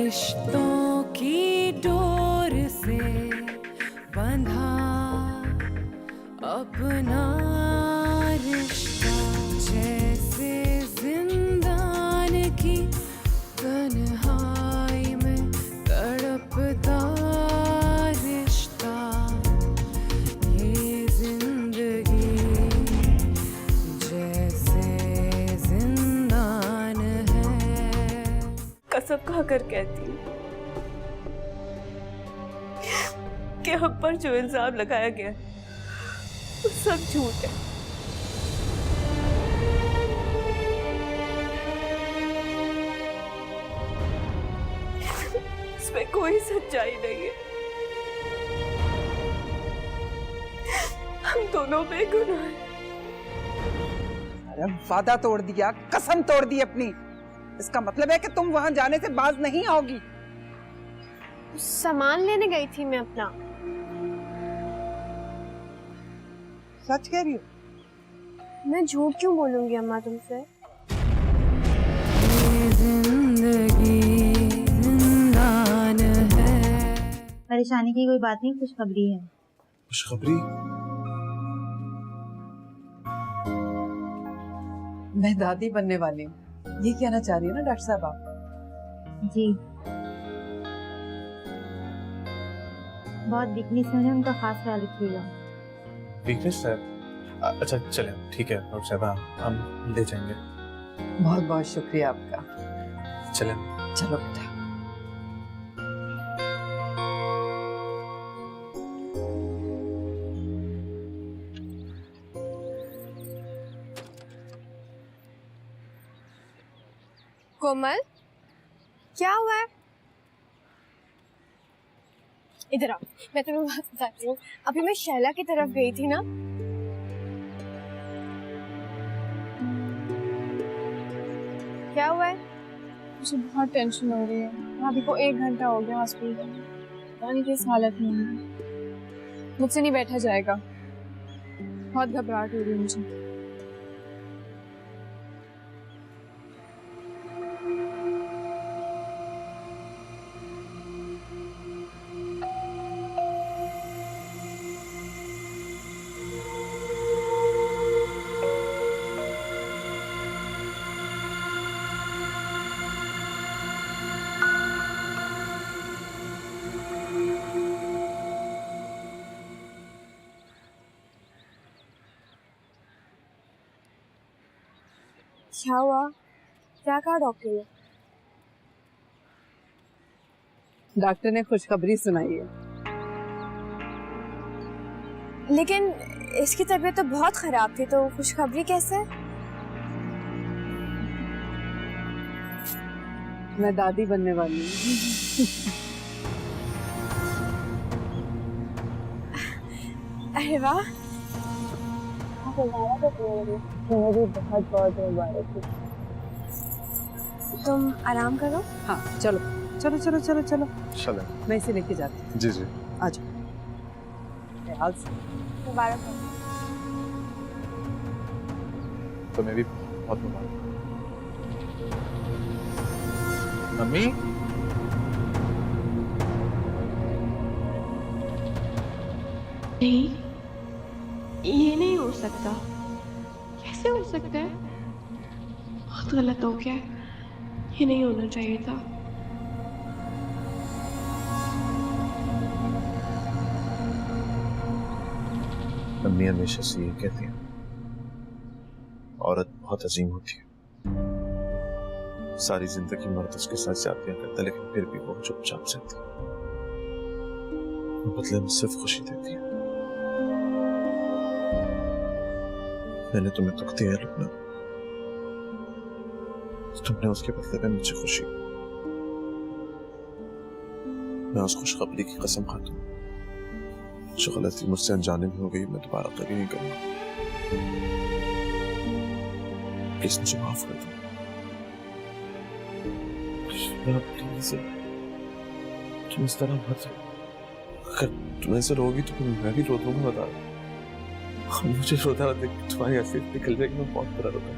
रिश्तों की डोर से बंधा अपना रिश्ता, जैसे जिंदान की तन्हाई में तड़पता रिश्ता, ये जिंदगी जैसे जिंदान है। कसम खाकर कहती हूँ कि हम पर जो इल्जाम लगाया गया है वो सब झूठ है। इसमें कोई सच्चाई नहीं है। हम दोनों बेगुनाह हैं। अरे वादा तोड़ दिया, कसम तोड़ दी अपनी। इसका मतलब है कि तुम वहां जाने से बाज नहीं आओगी। सामान लेने गई थी मैं अपना। सच कह रही हो? मैं झूठ क्यों बोलूंगी अम्मा तुमसे? जिंदगी जिंदान है। परेशानी की कोई बात नहीं, खुशखबरी है। खुशखबरी? मैं दादी बनने वाली हूँ, ये कहना चाह रही है ना डॉक्टर साहब आप? जी, बहुत वीकनेस है, उनका खास ख्याल रखिएगा। वीकनेस है? अच्छा चले, ठीक है डॉक्टर साहब, हम ले जाएंगे। बहुत बहुत शुक्रिया आपका। चले चलो बेटा। कोमल, क्या हुआ है? इधर आओ, मैं तुम्हें बात बताती हूँ। अभी मैं शैला की तरफ गई थी ना, क्या हुआ है? मुझे बहुत टेंशन हो रही है। भाभी को 1 घंटा हो गया हॉस्पिटल में, पता नहीं किस हालत में है। मुझसे नहीं बैठा जाएगा, बहुत घबराहट हो रही है मुझे। क्या हुआ? क्या कहा डॉक्टर ने? डॉक्टर ने खुशखबरी सुनाई है। लेकिन इसकी तबीयत तो बहुत खराब थी, तो खुशखबरी कैसे? मैं दादी बनने वाली हूँ। अरे वाह, मेरी बहुत बहुत मुबारक हो। तुम आराम करो। हाँ चलो चलो चलो चलो चलो, चले। मैं इसे लेके जाती हूँ। जी जी। आ जाओ। ख्याल से। मुबारक हो। तो मैं भी बहुत मुबारक। मम्मी? नहीं, ये नहीं हो सकता। कैसे हो सकता है? बहुत गलत हो गया, ये नहीं होना चाहिए था। मम्मी हमेशा से ये कहती है, औरत बहुत अजीम होती है। सारी जिंदगी मर्द उसके साथ जातियां करता, लेकिन फिर भी वो चुपचाप रहती है। बदले में सिर्फ खुशी देती है। मैंने तुम्हें दुख दिया है लुकना, तुमने उसके बदले में मुझे खुशी। मैं उस खुशखबरी की कसम खाता हूँ, जो गलती मुझसे अनजाने में हो गई मैं दोबारा कभी नहीं करूंगा। प्लीज मुझे माफ कर दो। प्लीज तुम इस तरह मत, अगर तुम ऐसे रोगी तो मैं भी रो दूंगा। बता, मुझे रोता हुआ देख तुम्हारी हंसी निकल जाएगी, मैं बहुत बुरा रोता हूँ।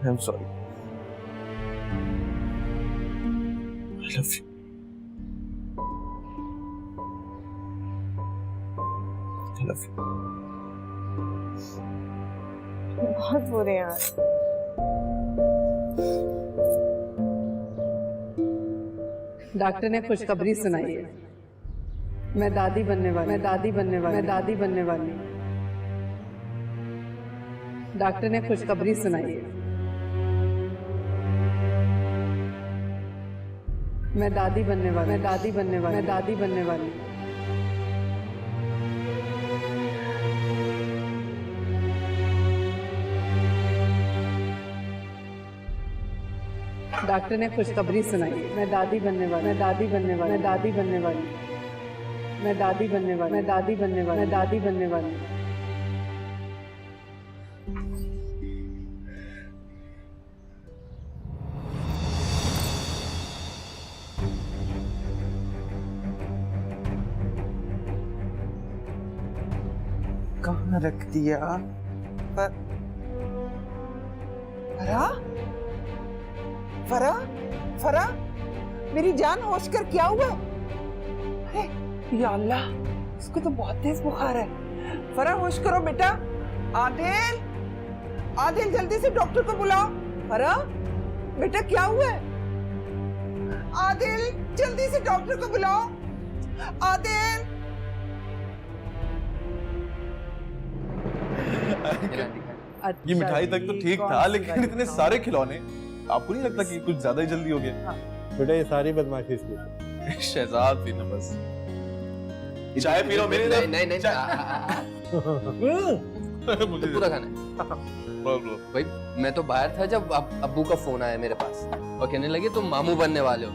I am sorry. I love you. I love you. बहुत बुरे हैं यार। डॉक्टर ने खुशखबरी सुनाई है। मैं दादी बनने वाली, मैं दादी बनने वाली, मैं दादी बनने वाली। डॉक्टर ने खुशखबरी सुनाई है। मैं दादी बनने वाली, मैं दादी बनने वाली, मैं दादी बनने वाली। डॉक्टर ने खुशखबरी सुनाई है। मैं दादी बनने वाली, मैं दादी बनने वाली, मैं दादी बनने वाली। मैं दादी बनने वाली, मैं दादी बनने वाली, मैं दादी बनने वाली। कहाँ रख दिया? फरा? फरा? फरा? मेरी जान, होश कर, क्या हुआ? अरे या अल्लाह, इसको तो बहुत तेज बुखार है। फरा, होश करो बेटा। आदिल, आदिल जल्दी से डॉक्टर को बुलाओ। फरा बेटा, क्या हुआ है? आदिल जल्दी से डॉक्टर को बुलाओ। आदिल। ये मिठाई तक तो ठीक था, लेकिन इतने सारे खिलौने, आपको नहीं लगता कि कुछ ज्यादा ही जल्दी हो गया? बेटा ये सारी बदमाशी इसकी। शहजाद भी ना बस। चाय पी लो मेरे लिए। नहीं नहीं मुझे पूरा खाना है। भाई मैं तो बाहर था जब अब्बू का फोन आया मेरे पास और कहने लगे तुम मामू बनने वाले हो।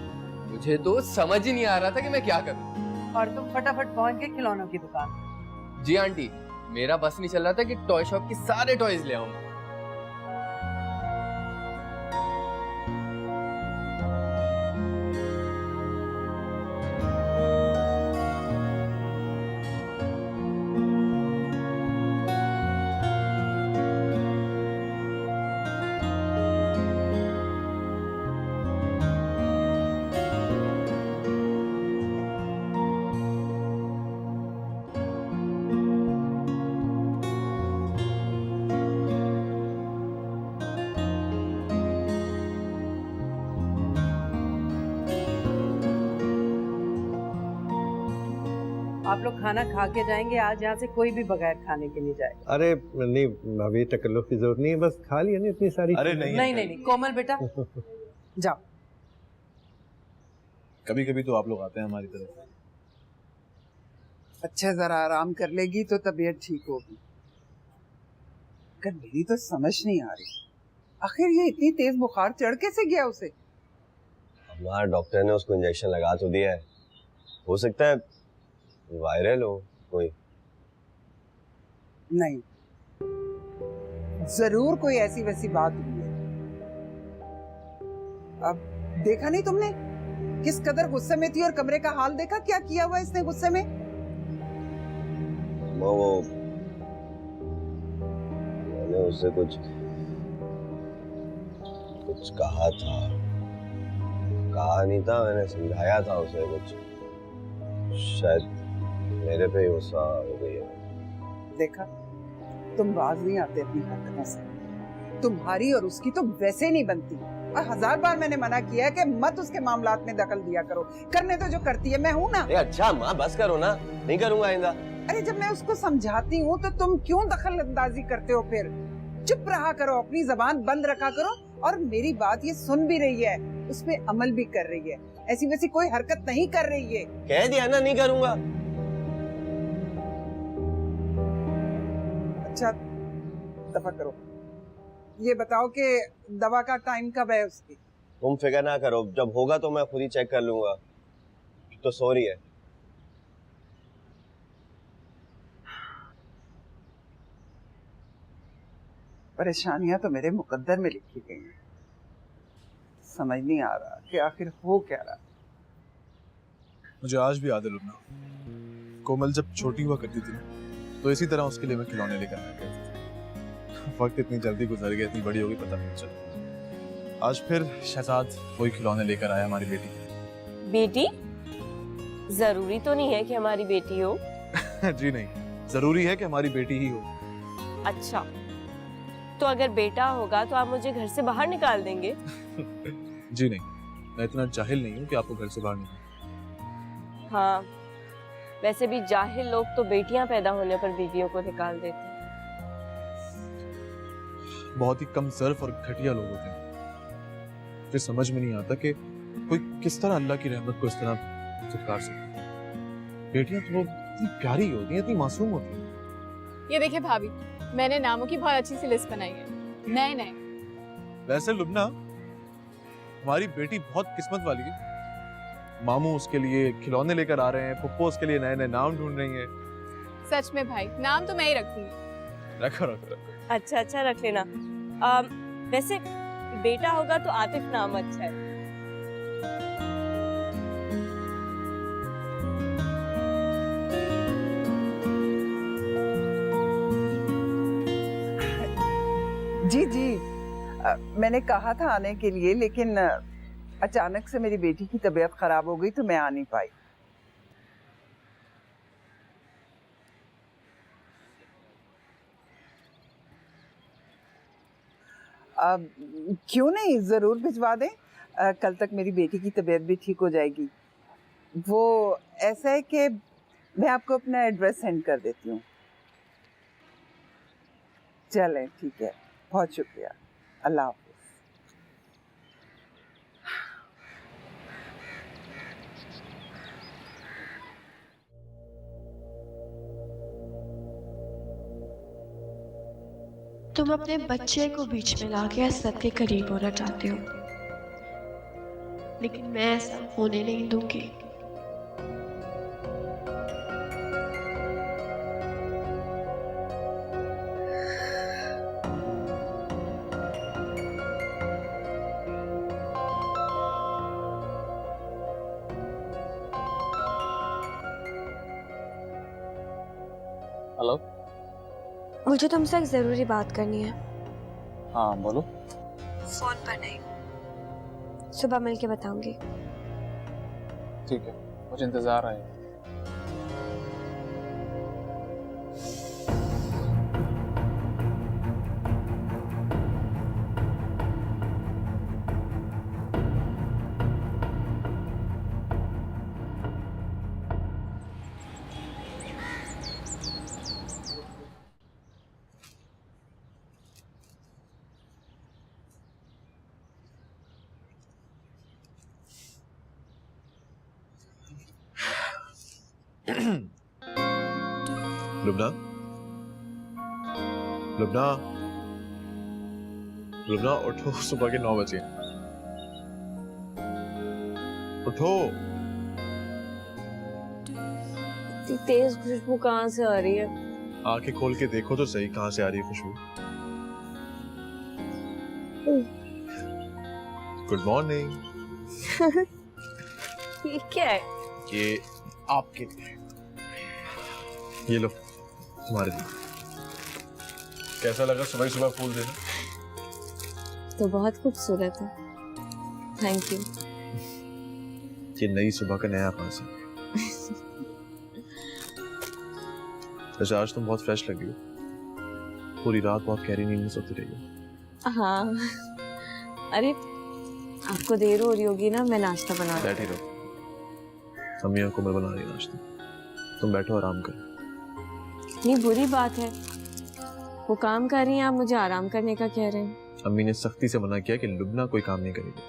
मुझे तो समझ ही नहीं आ रहा था कि मैं क्या करूं। और तुम फटाफट पहुंच गए खिलौनों की दुकान। जी आंटी, मेरा बस नहीं चल रहा था कि टॉय शॉप के सारे टॉयज ले आऊं। आप लोग खाना खा के जाएंगे, आज यहाँ से कोई भी बगैर खाने के नहीं जाए। अरे नहीं, अभी तकल्लुफ की जरूरत नहीं है, बस खा लिया ना इतनी सारी। अरे नहीं नहीं नहीं नहीं, कोमल बेटा जाओ। कभी कभी तो आप लोग आते हैं हमारी तरफ। अच्छा, जरा आराम कर लेगी तो तबीयत ठीक होगी। कर मेरी तो समझ नहीं आ रही, आखिर ये इतनी तेज बुखार चढ़ कैसे गया उसे? हमारा डॉक्टर ने उसको इंजेक्शन लगा तो दिया है, हो सकता है वायरल हो कोई। नहीं, जरूर कोई ऐसी वैसी बात हुई है। अब देखा नहीं तुमने किस कदर गुस्से में थी, और कमरे का हाल देखा क्या किया हुआ इसने गुस्से में? वो मैंने उससे कुछ कहा था, कहा नहीं था, मैंने समझाया था उसे कुछ, शायद मेरे पे गुस्सा हो गई है। देखा, तुम बाज नहीं आते अपनी हरकतों से। तुम्हारी और उसकी तो वैसे नहीं बनती, और 1000 बार मैंने मना किया है कि मत उसके मामलात में दखल दिया करो। करने तो जो करती है, मैं हूं ना। अच्छा माँ, बस करो ना, नहीं करूंगा आइंदा। अरे जब मैं उसको समझाती हूँ तो तुम क्यों दखल अंदाजी करते हो? फिर चुप रहा करो, अपनी जबान बंद रखा करो, और मेरी बात ये सुन भी रही है, उसमें अमल भी कर रही है, ऐसी वैसी कोई हरकत नहीं कर रही है। कह दिया ना नहीं करूंगा। अच्छा दफा करो, ये बताओ कि दवा का टाइम कब है उसकी? तुम फिक्र ना करो, जब होगा तो मैं खुद ही चेक कर लूंगा। तो सो रही है। परेशानियां तो मेरे मुकद्दर में लिखी गई हैं, समझ नहीं आ रहा कि आखिर हो क्या रहा। मुझे आज भी याद है लुबना, कोमल जब छोटी हुआ करती थी तो इसी तरह उसके लिए मैं खिलौने लेकर आया करती थी। वक्त इतनी जल्दी गुजर गया, इतनी बड़ी होगी पता नहीं चला। आज फिर शहजाद वही खिलौने लेकर आया हमारी बेटी। बेटी? जरूरी तो नहीं है कि हमारी बेटी हो। जी नहीं, जरूरी है कि हमारी बेटी ही हो। अच्छा, तो अगर बेटा होगा तो आप मुझे घर से बाहर निकाल देंगे? जी नहीं, मैं इतना जाहिल नहीं हूँ कि आपको घर से बाहर निकाल। हाँ, वैसे भी जाहिल लोग तो बेटियां पैदा होने पर बीवियों को निकाल देते हैं। बहुत ही कम ज़र्फ और घटिया लोग होते हैं। फिर समझ में नहीं आता कि कोई किस तरह अल्लाह की रहमत को इस तरह चुटकार सकता है। बेटियां तो इतनी प्यारी होती हैं, इतनी मासूम होती हैं। ये देखिए भाभी, मैंने नामों की बहुत अच्छी सी लिस्ट बनाई है, नए नए। वैसे लुबना, हमारी बेटी बहुत किस्मत वाली है। मामू उसके लिए खिलौने लेकर आ रहे हैं, पप्पो उसके लिए नए नए नाम ढूंढ रही हैं। सच में भाई, नाम तो मैं ही रखूंगी। रखो रखो रखो। अच्छा रख लेना। वैसे बेटा होगा तो आतिफ नाम अच्छा है। जी जी, मैंने कहा था आने के लिए, लेकिन अचानक से मेरी बेटी की तबीयत खराब हो गई तो मैं आ नहीं पाई। क्यों नहीं, जरूर भिजवा दें। कल तक मेरी बेटी की तबीयत भी ठीक हो जाएगी। वो ऐसा है कि मैं आपको अपना एड्रेस सेंड कर देती हूँ। चलें, ठीक है, बहुत शुक्रिया, अल्लाह हाफ़िज़। तुम अपने बच्चे को बीच में लाके असद के करीब होना चाहते हो, लेकिन मैं ऐसा होने नहीं दूंगी। हेलो, मुझे तुमसे एक जरूरी बात करनी है। हाँ बोलो। फोन पर नहीं, सुबह मिलके बताऊंगी। ठीक है, मुझे इंतजार है। लुबना, लुबना, लुबना उठो, सुबह के 9 बजे। उठो। इतनी तेज खुशबू कहाँ से आ रही है? आंखें खोल के देखो तो सही, कहाँ से आ रही है खुशबू। Good morning. ये क्या है? ये आपके लिए, ये लो तुम्हारे लिए। कैसा लगा सुबह सुबह फूल देना? तो बहुत खूबसूरत है, थैंक यू। ये नई सुबह का नया आगाज है। वैसे आज तुम बहुत फ्रेश लगी हो, पूरी रात बहुत गहरी नींद में सोती रही हो। हाँ, अरे आपको देर हो रही होगी ना, मैं नाश्ता बना रही हूँ। बैठी रहो, अम्मी और कोमल बना रही है नाश्ता, तुम बैठो आराम करो। इतनी बुरी बात है, वो काम कर रही हैं, आप मुझे आराम करने का कह रहे हैं। अम्मी ने सख्ती से मना किया कि लुबना कोई काम नहीं करेगी।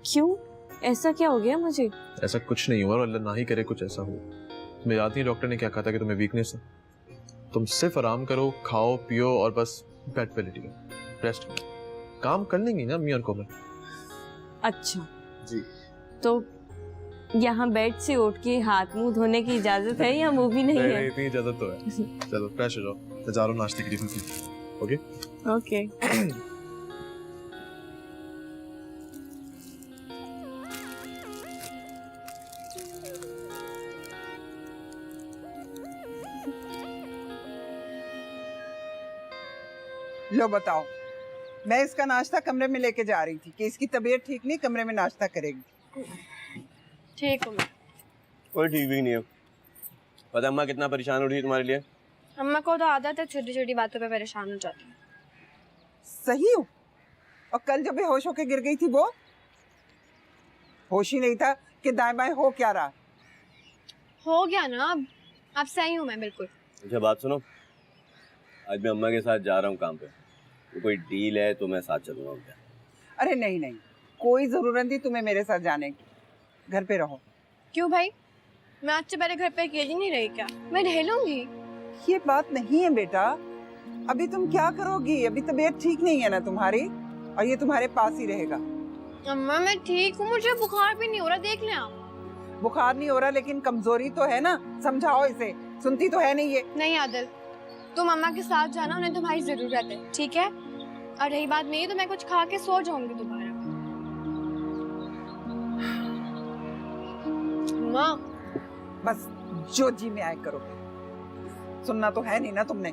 क्यों, ऐसा क्या हो गया मुझे? ऐसा कुछ नहीं हुआ और अल्लाह ना ही करे कुछ ऐसा हो। तुम्हें याद नहीं डॉक्टर ने क्या कहा था कि तुम्हें वीकनेस है? तुम सिर्फ आराम करो, खाओ पियो और बस बेड पे लेटी रहो, रेस्ट करो। काम कर लेंगी ना अम्मी और कोमल। अच्छा जी, तो यहाँ बेड से उठ के हाथ मुंह धोने की इजाजत है या वो भी नहीं है? इतनी इजाजत तो है। चलो फ्रेश हो जाओ, मैं जा रहा हूँ नाश्ते के लिए। Okay okay. लो बताओ, मैं इसका नाश्ता कमरे में लेके जा रही थी कि इसकी तबीयत ठीक नहीं, कमरे में नाश्ता करेगी। ठीक हूँ मैं। कोई ठीक भी नहीं है। पता है अम्मा कितना परेशान हो रही है तुम्हारे लिए? अम्मा को तो आदत है छोटी छोटी बातों पे परेशान हो जाती है। सही हूँ। और कल जब बेहोश होके गिर गई थी वो होश ही नहीं था कि दाएं बाएं हो क्या रहा। हो गया ना अब सही हूँ मैं बिल्कुल। अच्छा बात सुनो, आज मैं अम्मा के साथ जा रहा हूँ काम पे। तो कोई डील है तो मैं साथ चलूंगा उनके। अरे नहीं नहीं, कोई जरूरत नहीं तुम्हें मेरे साथ जाने की, घर पे रहो। क्यों भाई, मैं आज से पहले घर पे अकेली नहीं रही क्या? मैं रह लूंगी। ये बात नहीं है बेटा, अभी तुम क्या करोगी? अभी तबीयत ठीक नहीं है ना तुम्हारी, और ये तुम्हारे पास ही रहेगा। अम्मा मैं ठीक हूँ, मुझे बुखार भी नहीं हो रहा, देख लें आप। बुखार नहीं हो रहा लेकिन कमजोरी तो है ना, समझाओ इसे, सुनती तो है नहीं ये। नहीं आदिल, तुम अम्मा के साथ जाना, उन्हें तुम्हारी जरूरत है, ठीक है? और रही बात मेरी तो मैं कुछ खा के सो जाऊंगी दोबारा। अम्मा बस जो जी में आए करो, सुनना तो है नहीं ना तुमने।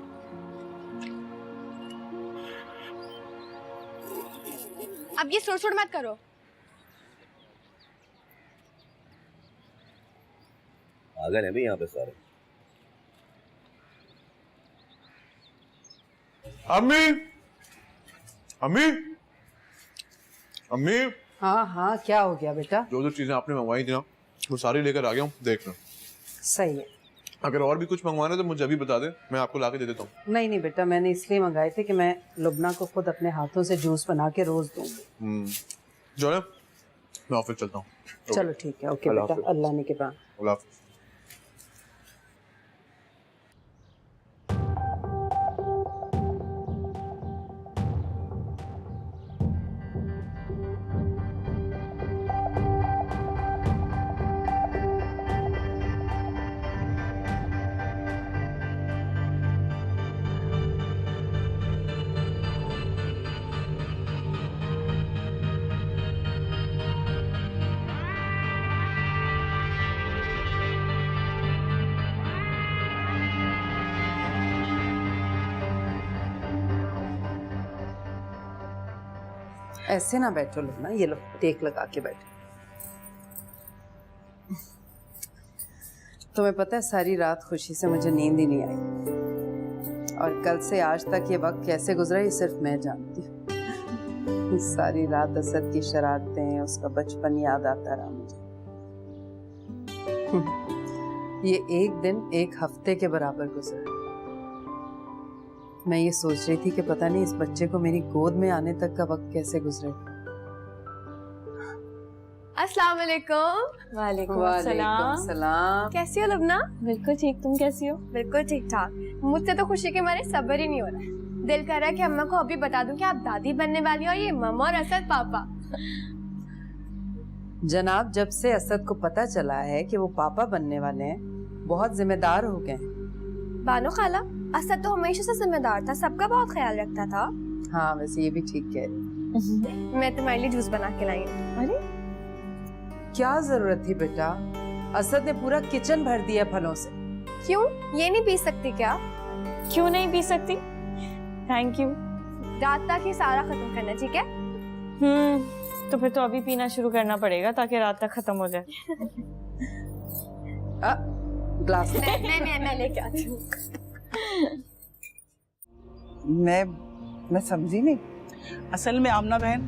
अब ये सुड़-सुड़ मत करो। पागल है भी यहाँ पे सारे। अम्मी, अम्मी, अम्मी। हाँ हाँ, क्या हो गया बेटा? जो जो चीजें आपने मंगवाई थी ना वो सारी लेकर आ गया हूँ, देख लो। सही है। अगर और भी कुछ मंगवाना है तो मुझे अभी बता दे, मैं आपको लाके दे देता हूँ। नहीं नहीं बेटा, मैंने इसलिए मंगाए थे कि मैं लुबना को खुद अपने हाथों से जूस बना के रोज दूंगी। जो है मैं ऑफिस चलता हूँ। चलो ठीक है, ओके बेटा, अल्लाह ने के बाद। अल्लाह हाफिज़। ऐसे ना बैठो लुबना, ये लो टेक लगा के बैठो। तुम्हें पता है सारी रात खुशी से मुझे नींद ही नहीं आई, और कल से आज तक ये वक्त कैसे गुजरा ये सिर्फ मैं जानती हूँ। सारी रात असद की शरारतें, उसका बचपन याद आता रहा मुझे। ये एक दिन एक हफ्ते के बराबर गुजरा। मैं ये सोच रही थी कि पता नहीं इस बच्चे को मेरी गोद में आने तक का वक्त कैसे गुजरेगा। अस्सलाम वालेकुम। वालेकुम सलाम। कैसी हो लुबना? बिल्कुल ठीक, तुम कैसी हो? बिल्कुल ठीक ठाक। मुझसे तो खुशी के मारे सब्र ही नहीं हो रहा है। दिल कर रहा है कि अम्मा को अभी बता दूं कि आप दादी बनने वाली हो और ये मम्मा और असद पापा। जनाब, जब से असद को पता चला है कि वो पापा बनने वाले हैं, बहुत जिम्मेदार हो गए। बानो खाला, असद तो हमेशा से जिम्मेदार था, सबका बहुत ख्याल रखता था। हाँ वैसे ये भी ठीक कह रही। मैं तुम्हारे लिए जूस बना के लाई हूँ। अरे क्या जरूरत थी बेटा, असद ने पूरा किचन भर दिया फलों से। क्यों, ये नहीं पी सकती क्या? क्यों नहीं पी सकती? Thank you. रात तक ये सारा खत्म करना, ठीक है? तो फिर तो अभी पीना शुरू करना पड़ेगा ताकि रात तक खत्म हो जाए। ग्लास मैं लेके आती हूँ। मैं समझी नहीं। असल में आमना बहन,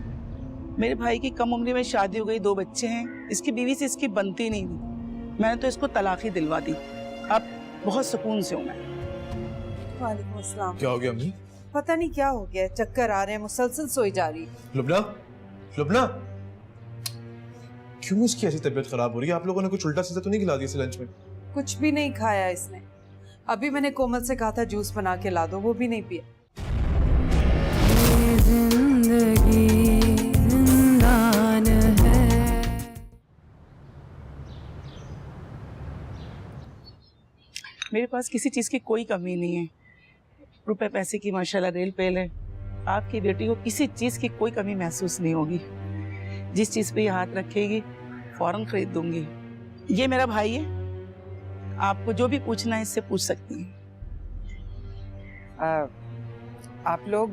मेरे भाई की कम उम्र में शादी हो गई, 2 बच्चे हैं, इसकी बीवी से इसकी बनती नहीं थी। मैंने तो इसको तलाक ही दिलवा दी। अब बहुत सुकून से हूँ मैं। वालेकुम अस्सलाम। क्या हो गया अम्मी? पता नहीं क्या हो गया, चक्कर आ रहे हैं, मुसलसल सोई जा रही। लुबना, लुबना, क्यों इसकी ऐसी तबीयत खराब हो रही है? आप लोगों ने कुछ उल्टा सीधा तो नहीं खिला दिया इसे लंच में? कुछ भी नहीं खाया इसने। अभी मैंने कोमल से कहा था जूस बना के ला दो, वो भी नहीं पिया। मेरे पास किसी चीज़ की कोई कमी नहीं है। रुपए पैसे की माशाल्लाह रेल पेल है। आपकी बेटी को किसी चीज़ की कोई कमी महसूस नहीं होगी। जिस चीज़ पे ये हाथ रखेगी फौरन खरीद दूंगी। ये मेरा भाई है, आपको जो भी पूछना है इससे पूछ सकती हैं। आप लोग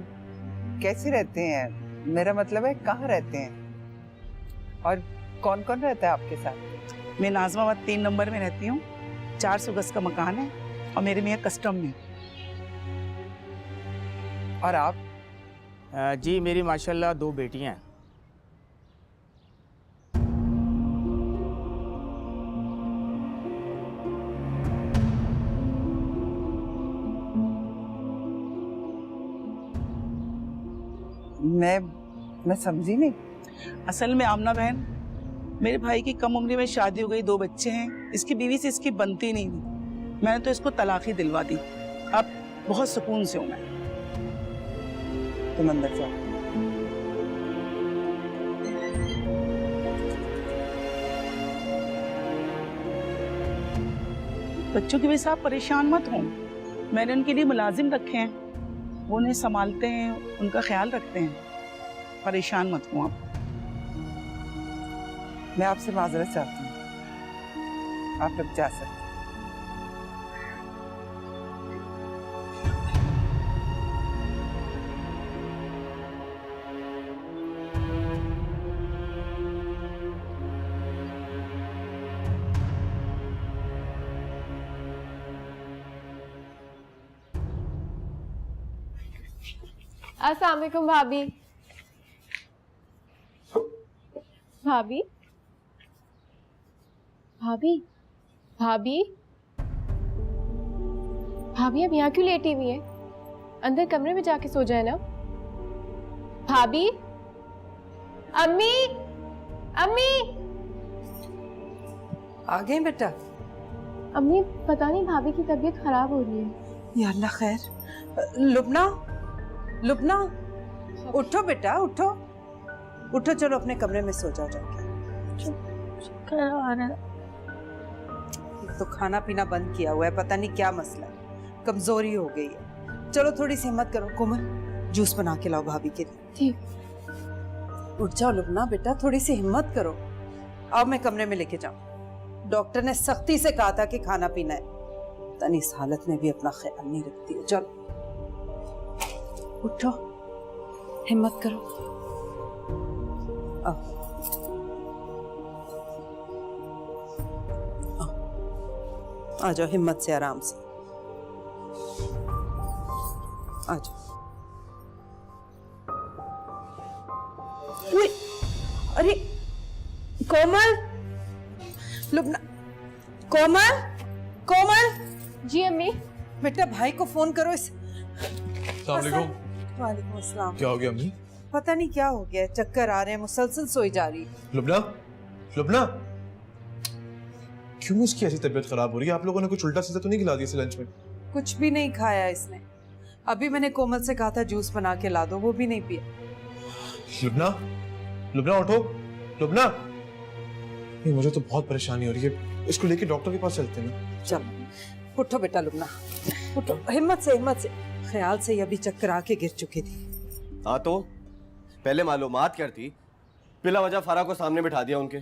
कैसे रहते हैं? मेरा मतलब है कहाँ रहते हैं और कौन कौन रहता है आपके साथ? मैं नाजमाबाद 3 नंबर में रहती हूँ। 400 गज का मकान है और मेरे मियाँ कस्टम में। और आप? जी मेरी माशाल्लाह 2 बेटियां हैं। मैं समझी नहीं। असल में आमना बहन, मेरे भाई की कम उम्र में शादी हो गई, 2 बच्चे हैं। इसकी बीवी से इसकी बनती नहीं थी। मैंने तो इसको तलाक ही दिलवा दी। अब बहुत सुकून से हूं मैं। तुम अंदर जाओ। बच्चों की वजह से आप परेशान मत हो। मैंने उनके लिए मुलाजिम रखे हैं, वो उन्हें संभालते हैं, उनका ख्याल रखते हैं। परेशान मत हो आप। मैं आपसे माजरत चाहती हूँ, आप लोग जा सकते हैं। अस्सलाम वालेकुम भाभी। भाभी भाभी भाभी भाभी, अब यहाँ क्यों लेटी हुई है? अंदर कमरे में जाके सो जाए ना। भाभी, अम्मी, अम्मी। आ गए बेटा? अम्मी पता नहीं भाभी की तबीयत खराब हो रही है। या अल्लाह खैर। लुबना, लुबना, उठो बेटा, उठो उठो, चलो अपने कमरे में सो जाओ जाके। तो खाना पीना बंद किया हुआ है, पता नहीं क्या मसला है, कमजोरी हो गई है। चलो थोड़ी सी हिम्मत करो। कोमल, जूस बना के लाओ भाभी के लिए। ठीक। उठ जाओ लुबना बेटा, थोड़ी सी हिम्मत करो। आओ मैं कमरे में लेके जाऊं। डॉक्टर ने सख्ती से कहा था कि खाना पीना है, पता नहीं इस हालत में भी अपना ख्याल नहीं रखती है। चलो उठो, हिम्मत करो। आओ आ जाओ, हिम्मत से, आराम से आ जाओ। अरे कोमल, लुबना, कोमल, कोमल। जी अम्मी। बेटा भाई को फोन करो। इस वालेकुम अस्सलाम। क्या हो गया अम्मी? पता नहीं क्या हो गया, चक्कर आ रहे हैं, मुसलसल सोई जा रही। लुबना, लुबना, क्यों उसकी ऐसी तबीयत खराब हो रही है? आप लोगों ने कुछ उल्टा सीधा तो नहीं खिला दिया इसे लंच में? कुछ भी नहीं खाया इसने। अभी मैंने कोमल से कहा था जूस बना के ला दो, वो भी नहीं पिया। लुबना, लुबना उठो, लुबना। नहीं, मुझे तो बहुत परेशानी हो रही है, इसको लेके डॉक्टर के पास चलते हैं ना। चलो उठो बेटा लुबना, उठो, हिम्मत से, हिम्मत से। ख्याल से अभी चक्कर आके गिर चुकी थी। हाँ तो पहले मालूमात करती, बिला वजह फरा को सामने बिठा दिया उनके।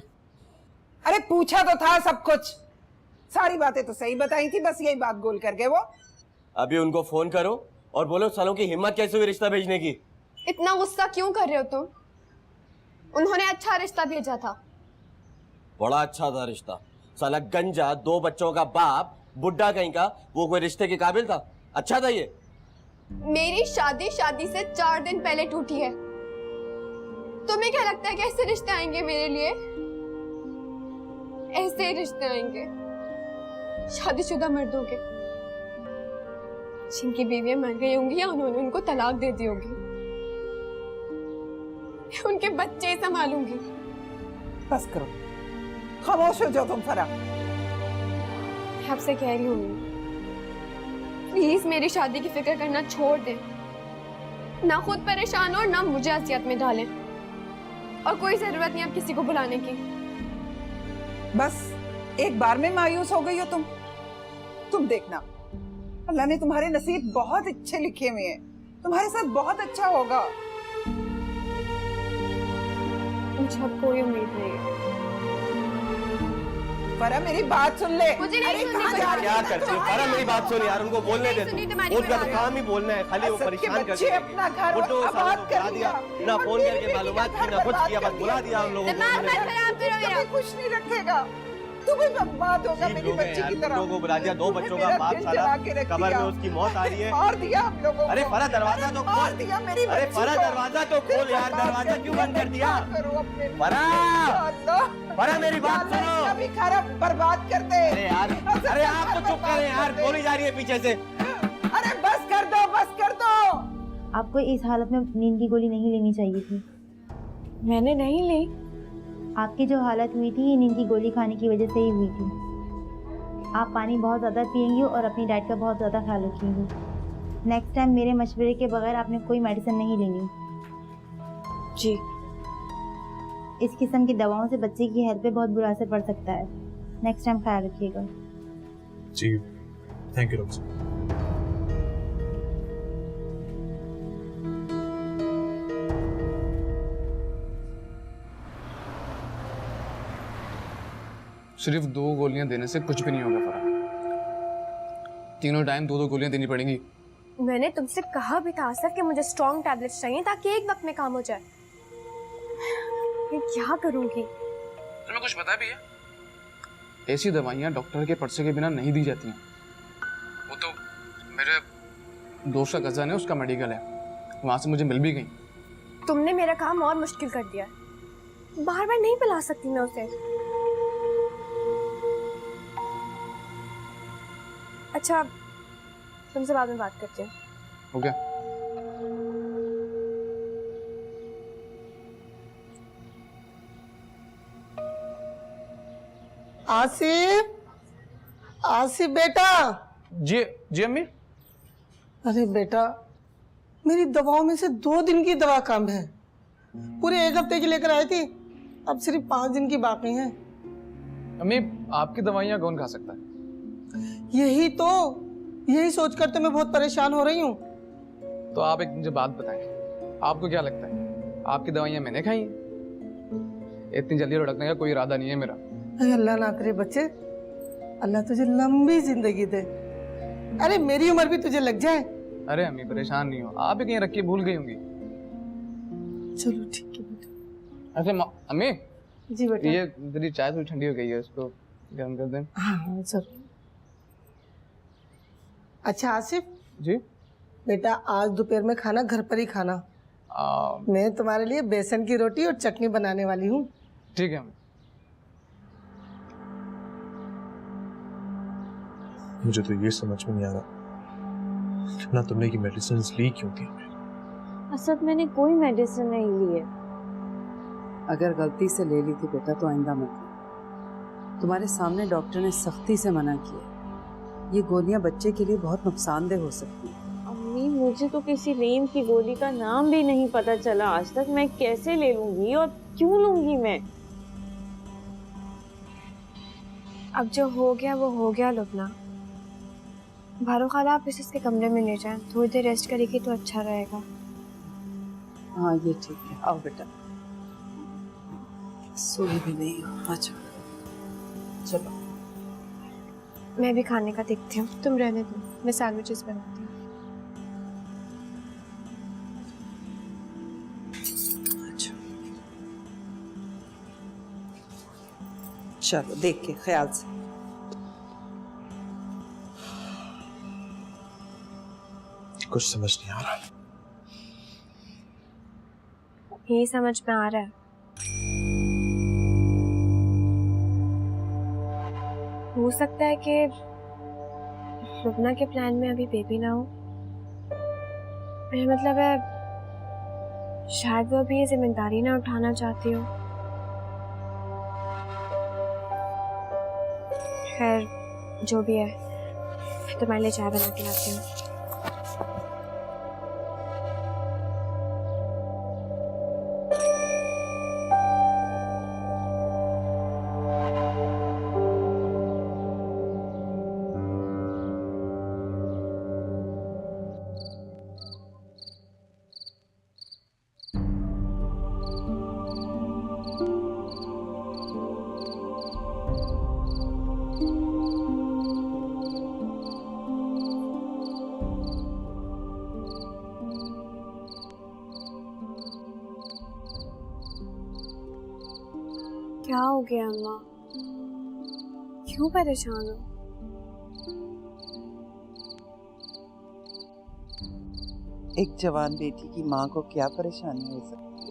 अरे पूछा तो था सब कुछ, सारी बातें तो सही बताई थी, बस यही बात गोल करके वो। अभी उनको फोन करो और बोलो सालों की हिम्मत कैसे हुई रिश्ता भेजने की। इतना गुस्सा क्यों कर रहे हो तुम? उन्होंने अच्छा रिश्ता भेजा था। बड़ा अच्छा था रिश्ता। साला गंजा 2 बच्चों का बाप, बुड्ढा कहीं का, वो कोई रिश्ते के काबिल था? अच्छा था ये? मेरी शादी से 4 दिन पहले टूटी है। तुम्हें क्या लगता है कि ऐसे रिश्ते आएंगे मेरे लिए? ऐसे ही रिश्ते आएंगे शादीशुदा मर्दों के, जिनकी बीवियां मर गई होंगी या उन्होंने उनको तलाक दे दी होगी। उनके बच्चे संभालूंगी। बस करो, खामोश हो जाओ तुम फरा। आपसे कह रही हूँ प्लीज मेरी शादी की फिक्र करना छोड़ दें। ना खुद परेशान हो ना मुझे असियत में डालें, और कोई जरूरत नहीं आप किसी को बुलाने की। बस एक बार में मायूस हो गई हो तुम देखना, अल्लाह ने तुम्हारे नसीब बहुत अच्छे लिखे हुए हैं, तुम्हारे साथ बहुत अच्छा होगा। मुझे अब कोई उम्मीद नहीं है। फरा मेरी बात सुन ले। मुझे नहीं सुननी कोई बात। क्या करती है फरा? मेरी बात सुन यार, उनको बोलने दे। उनका तो काम ही बोलना है, खाली वो परेशान करते हैं। अपना घर वो तो आबाद कर दिया, ना फोन करके मालूमात की, ना कुछ किया, बस बुला दिया हम लोगों को। कुछ नहीं रखेगा। तू भी बर्बाद होगा मेरी बच्ची की तरह। लोगों को बुला दिया, 2 बच्चों का बाप साला कब्र में उसकी मौत आ रही है। मार दिया हम लोगों को। अरे फरा दरवाजा तो मार खोल। दिया मेरी अरे बच्ची फरा को। दरवाजा तो खोल यार, दरवाजा क्यों बंद कर दिया? फरा फरा मेरी बात सुनो। अभी खराब बर्बाद कर दे। अरे यार, अरे आप तो चुप करें यार, गोली जा रही है पीछे से। अरे बस कर दो, बस कर दो। आपको इस हालत में नींद की गोली नहीं लेनी चाहिए थी। मैंने नहीं ली। आपकी जो हालत हुई थी ये नींद की गोली खाने की वजह से ही हुई थी। आप पानी बहुत ज़्यादा पिएंगी और अपनी डाइट का बहुत ज़्यादा ख्याल रखेंगी। नेक्स्ट टाइम मेरे मशवरे के बगैर आपने कोई मेडिसिन नहीं लेनी। जी। इस किस्म की दवाओं से बच्चे की हेल्थ पे बहुत बुरा असर पड़ सकता है। नेक्स्ट टाइम ख्याल रखिएगा। जी, थैंक यू डॉक्टर साहब। सिर्फ 2 गोलियां देने से कुछ भी नहीं होगा फरक। तीनों टाइम 2-2 गोलियां देनी पड़ेंगी। मैंने तुमसे कहा भी था आसिफ कि मुझे स्ट्रॉन्ग टैबलेट्स चाहिए ताकि एक वक्त में काम हो जाए। मैं क्या करूंगी? तुम्हें कुछ पता भी है? ऐसी दवाइयां डॉक्टर के पर्चे के बिना नहीं दी जाती हैं। वो तो मेरे दोस्त का कज़न है, उसका मेडिकल है, वहां से मुझे मिल भी गई। तुमने मेरा काम और मुश्किल कर दिया। बार बार नहीं पिला सकती मैं उसे। अच्छा, तुमसे बाद में बात करती हूँ। हो गया? आसिफ, आसिफ बेटा। जी जी अम्मी। अरे बेटा, मेरी दवाओं में से 2 दिन की दवा कम है। पूरे 1 हफ्ते की लेकर आई थी, अब सिर्फ 5 दिन की बाकी है। अम्मी, आपकी दवाइयाँ कौन खा सकता है? यही सोचकर तो मैं बहुत परेशान हो रही हूँ। तो आप एक मुझे बात बताएं, आपको क्या लगता है आपकी दवाइयाँ मैंने खाई हैं? इतनी जल्दी लुढ़कने का कोई इरादा नहीं है मेरा। अल्लाह ना करे बच्चे, अल्लाह तुझे लंबी जिंदगी दे। अरे मेरी उम्र भी तुझे लग जाए। अरे अम्मी परेशान नहीं हो, आप ही कहीं रख के भूल गई होंगी। चलो ठीक है बेटा। अच्छा अम्मी जी बेटा। ये तेरी चाय थोड़ी ठंडी हो गई है, इसको गर्म कर दें। हाँ जरूर। अच्छा आसिफ जी बेटा, आज दोपहर में खाना घर पर ही खाना। मैं तुम्हारे लिए बेसन की रोटी और चटनी बनाने वाली हूँ। ठीक है अम्मी। मुझे तो ये समझ में नहीं आ रहा ना तुमने की मेडिसिन ली क्यों थी? असद मैंने कोई मेडिसिन नहीं ली है। अगर गलती से ले ली थी बेटा तो आइंदा मत लेना। तुम्हारे सामने डॉक्टर ने सख्ती से मना किया। ये गोलियां बच्चे के लिए बहुत नुकसानदेह हो सकती हैं। अम्मी मुझे तो किसी रेम की गोली का नाम भी नहीं पता चला आज तक। मैं कैसे ले लूंगी और क्यों लूंगी मैं? अब जो हो गया वो हो गया लुबना। भारो खाला आप इसे इसके कमरे में ले जाएं, थोड़ी देर रेस्ट करेगी तो अच्छा रहेगा। हाँ ये ठीक है, आओ बेटा। सोई भी नहीं हो, अच्छा चलो। मैं भी खाने का देखती हूँ, तुम रहने दो, मैं सैंडविचेस बनाती हूँ। अच्छा चलो देख के ख्याल से। कुछ समझ नहीं आ रहा। यही समझ में आ रहा है। हो सकता है कि लुबना के प्लान में अभी बेबी ना हो। मेरा मतलब है शायद वो अभी ये जिम्मेदारी ना उठाना चाहती हो। खैर जो भी है, तुम्हारे लिए चाय बना के लाती हूँ। क्या हो गया अम्मा? क्यों परेशान हो? एक जवान बेटी की माँ को क्या परेशानी हो सकती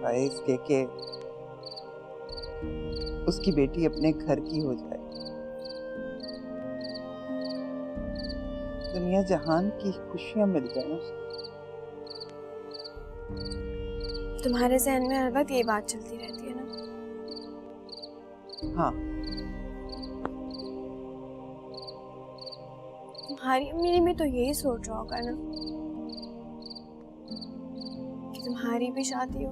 है इसके के उसकी बेटी अपने घर की हो जाए, दुनिया जहान की खुशियां मिल जाए उसको। तुम्हारे जहन में हर वक्त ये बात चलती रहती है ना? हाँ, तुम्हारी अम्मी भी तो यही सोच रहा होगा ना कि तुम्हारी भी शादी हो,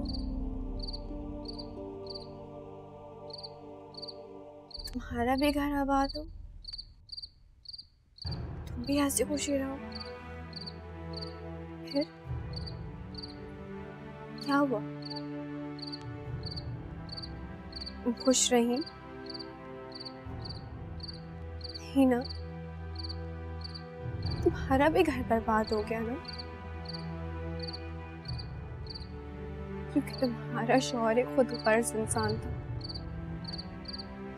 तुम्हारा भी घर आबाद हो, तुम भी हंसी खुशी रहो। फिर क्या हुआ? खुश रही ही ना? तुम्हारा भी घर बर्बाद हो गया ना, क्योंकि तुम्हारा शौहर एक खुद गर्ज इंसान था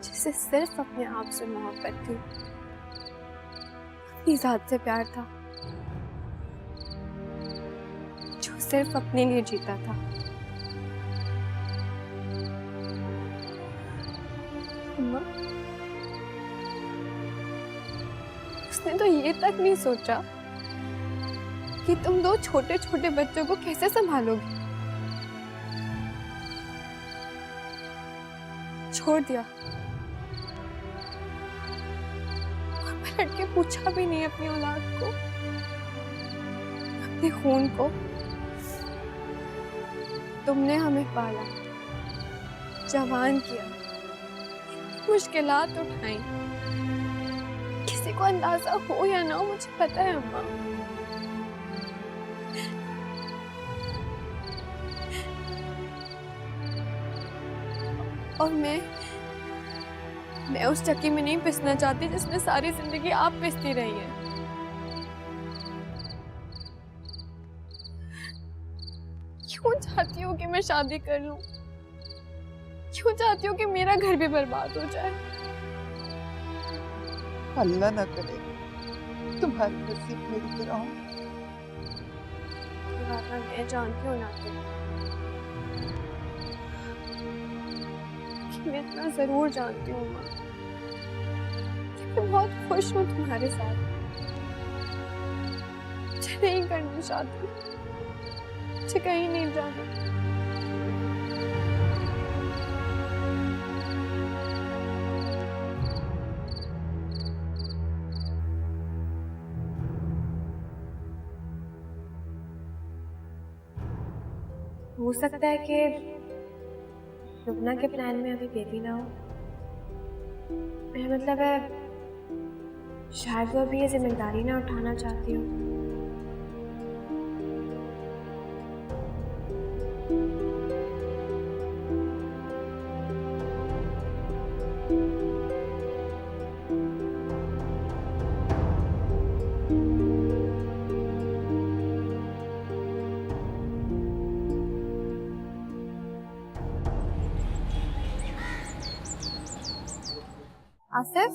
जिसे सिर्फ अपने आप से मोहब्बत थी, अपनी जात से प्यार था, जो सिर्फ अपने लिए जीता था। अम्मा, उसने तो ये तक नहीं सोचा कि तुम दो छोटे छोटे बच्चों को कैसे संभालोगी। छोड़ दिया और पलट के पूछा भी नहीं अपनी औलाद को, अपने खून को। तुमने हमें पाला, जवान किया, मुश्किलात उठाई, किसी को अंदाजा हो या ना हो मुझे पता है अम्मा। और मैं उस चक्की में नहीं पिसना चाहती जिसमें सारी जिंदगी आप पिसती रही हैं। क्यों चाहती हो कि मैं शादी कर लूं? क्यों चाहती हो कि मेरा घर भी बर्बाद हो जाए? अल्लाह ना करे तुम्हारी नसीब मेरी तरह हो। ये बात मैं जानती हूँ ना कि मैं इतना जरूर जानती हूँ माँ कि मैं बहुत खुश हूँ तुम्हारे साथ। मुझे नहीं करनी शादी, मुझे कहीं नहीं जाना। हो सकता है कि लुबना के प्लान में अभी बेबी ना हो। मेरा मतलब है शायद वो अभी ये जिम्मेदारी ना उठाना चाहती हो। आसिफ,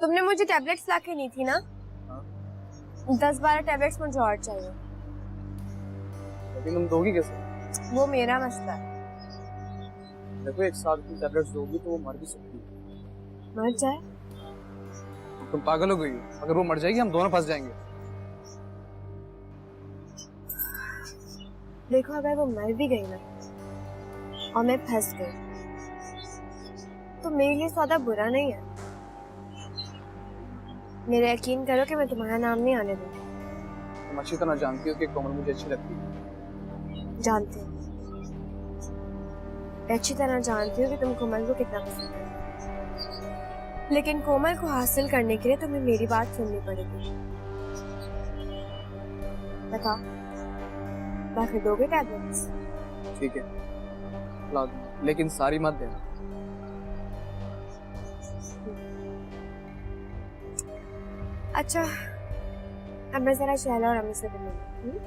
तुमने मुझे टैबलेट्स ला के दी थी ना? 10-12 टैबलेट्स मुझे और चाहिए। लेकिन तुम दोगी कैसे? वो मेरा मसला है। देखो, एक साथ की टैबलेट्स दोगी तो वो मर भी सकती है। मर जाए? तुम पागल हो गई हो? अगर वो मर जाएगी हम दोनों फंस जाएंगे। देखो, अगर वो मर भी गई ना और मैं फंस गई तो मेरे लिए सौदा बुरा नहीं है। मेरा यकीन करो कि मैं तुम्हारा नाम नहीं आने दूंगी। तुम अच्छी तरह जानती हो कि कोमल मुझे अच्छी लगती है। जानती हूँ, अच्छी तरह जानती हूँ कि तुम कोमल को कितना पसंद करते हो। लेकिन कोमल को हासिल करने के लिए तुम्हें मेरी बात सुननी पड़ेगी। बताओ, बाकी दोगे टैबलेट्स? ठीक है, ला दूंगा, लेकिन सारी मत देना। अच्छा, अब मैं जरा शैला और अम्मी से मिलूंगी।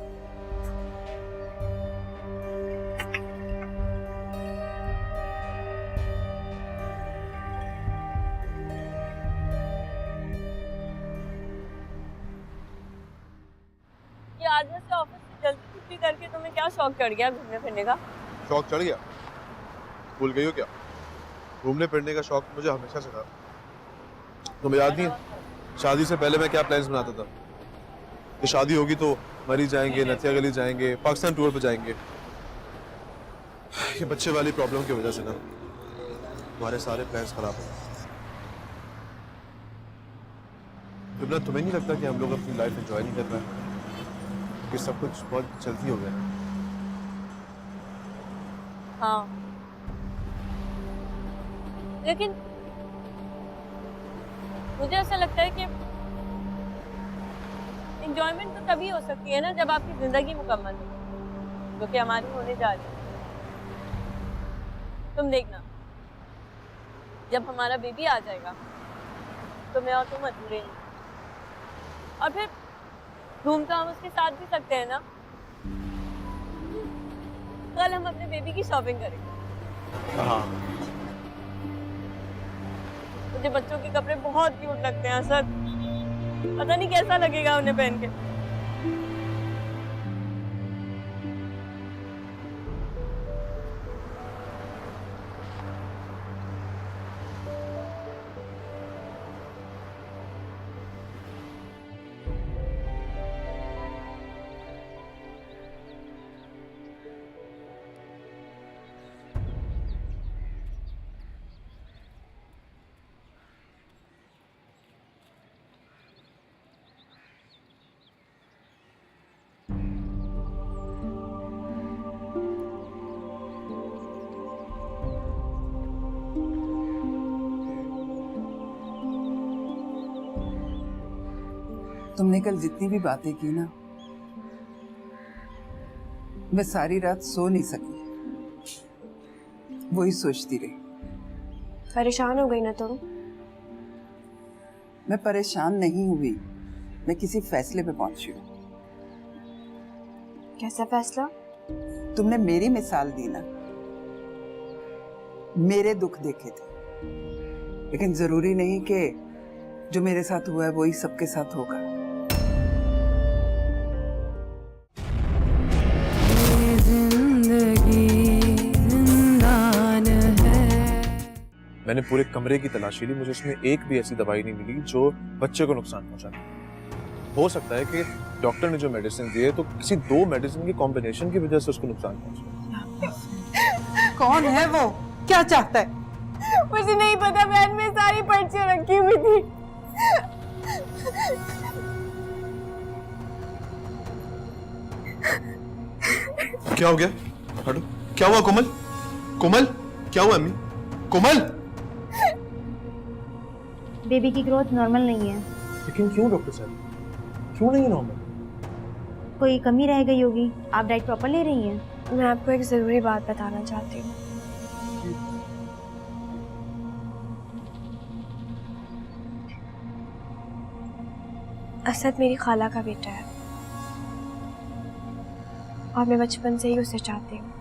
आज वैसे ऑफिस से जल्दी छुट्टी करके तुम्हें क्या शौक चढ़ गया घूमने फिरने का? शौक चढ़ गया? भूल गई हो क्या? घूमने फिरने का शौक मुझे हमेशा से था। तुम्हें याद नहीं है शादी से पहले मैं क्या प्लान्स बनाता था कि शादी होगी तो मरी जाएंगे, नथिया गली जाएंगे, पाकिस्तान टूर पे जाएंगे। ये बच्चे वाली प्रॉब्लम की वजह से ना हमारे सारे प्लान्स खराब हो गए। तुम्हें नहीं लगता कि हम लोग अपनी लाइफ एंजॉय नहीं कर रहे हैं कि सब कुछ बहुत जल्दी हो गया? हाँ, लेकिन मुझे ऐसा लगता है कि एंजॉयमेंट तो तभी हो सकती है ना जब आपकी जिंदगी मुकम्मल हो, जो कि हमारी होने जा रही है। तुम देखना, जब हमारा बेबी आ जाएगा तो मैं और तुम अधूरे हैं, और फिर घूम तो हम उसके साथ भी सकते हैं ना। कल हम अपने बेबी की शॉपिंग करेंगे। हाँ, मुझे बच्चों के कपड़े बहुत क्यूट लगते हैं सर, पता नहीं कैसा लगेगा उन्हें पहन के। तुमने कल जितनी भी बातें की ना, मैं सारी रात सो नहीं सकी, वही सोचती रही। परेशान हो गई ना तुम? मैं परेशान नहीं हुई, मैं किसी फैसले पे पहुंची हूँ। कैसा फैसला? तुमने मेरी मिसाल दी ना, मेरे दुख देखे थे, लेकिन जरूरी नहीं कि जो मेरे साथ हुआ है वही सबके साथ होगा। मैंने पूरे कमरे की तलाशी ली, मुझे उसमें एक भी ऐसी दवाई नहीं मिली जो बच्चे को नुकसान पहुंचा। हो सकता है कि डॉक्टर ने जो मेडिसिन दी है तो किसी दो मेडिसिन की कॉम्बिनेशन की वजह से उसको नुकसान पहुंचा। कौन है वो? क्या चाहता है? मुझे नहीं पता, बैग में सारी पर्चियां रखी हुई थी। क्या हो गया? हटो। क्या हुआ कोमल? कोमल क्या हुआ अम्मी? कोमल! बेबी की ग्रोथ नॉर्मल नहीं है। लेकिन क्यों डॉक्टर साहब, क्यों नहीं नॉर्मल? कोई कमी रह गई होगी। आप डाइट प्रॉपर ले रही हैं? मैं आपको एक ज़रूरी बात बताना चाहती हूँ। असद मेरी खाला का बेटा है और मैं बचपन से ही उसे चाहती हूँ।